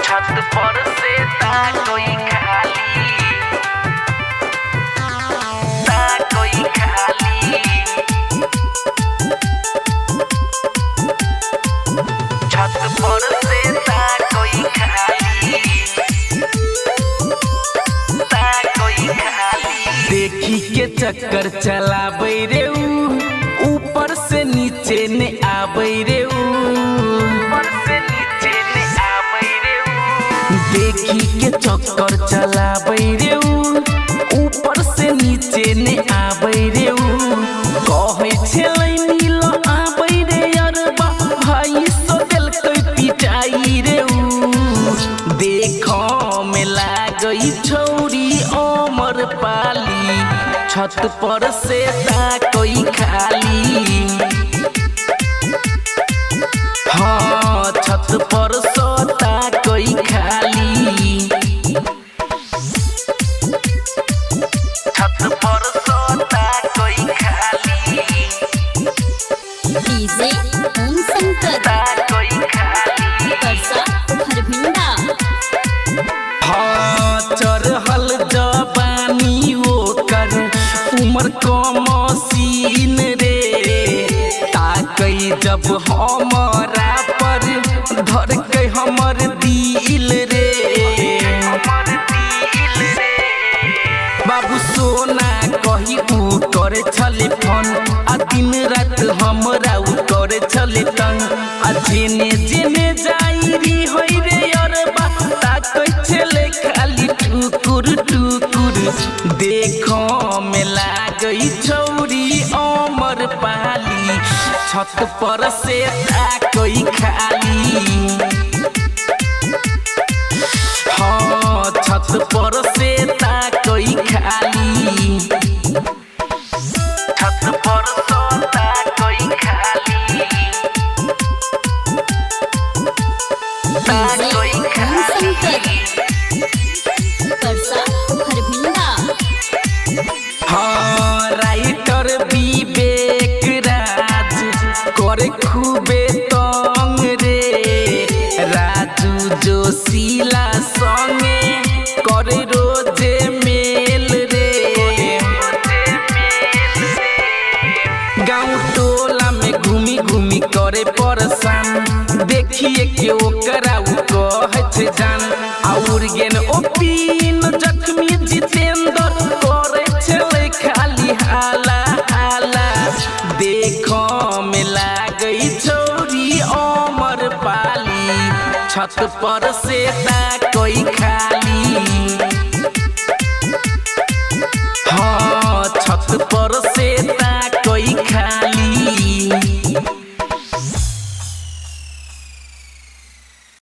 छत पर से कोई खाली कोई खाली छत पर से कोई खाली कोई खाली। देखी के चक्कर चलाबै रे ऊपर से नीचे ने आबै रे ऊपर से नीचे ने आबै रे देखी के चक्कर चलाबै रे ऊपर से नीचे ने आबै रे कहै छलै नील आबै रे अरबा भाई सो देलकै पिटाई रे देखो में लागै छौरी अमर पाली छत पर से कोई खाली हाँ छत पर सोता कोई खाली छत पर सोता कोई खाली डीजे ओम शंकर कोई खाली परसा हरभिंडा। हाँ चढ़ल जवानी ओकर उमर कम सीन रे ताकै जब हमरा पर धड़कै हमर दिल रे बाबू सोना कही उ करे छले फोन आ दिन रात हमरा उ करे छले तंग आ जेने जेने जाई री होई रे अरबा ताकै छले खाली टुकुर टुकुर देखो में लागै छौरी अमर पाली छत पर से कोई खाली हाँ छत पर से कोई खाली छत पर सोता कोई खाली डीजे कोई ओम खाली शंकर परसा हरभिंडा। हाँ राइटर विवेक राज करे खूबे तंग रे राजू जोशीला संगे करे रोजे मेल रे गाँव टोला में घूमी घूमी करे परेशान देखिए के ओकरा उ कहै छै जान और गेन ओपिन जख्मी जितेंद्र करे छलै खाली हाला हाला देखो में लागै छौरी अमर पाली छत पर से कोई खा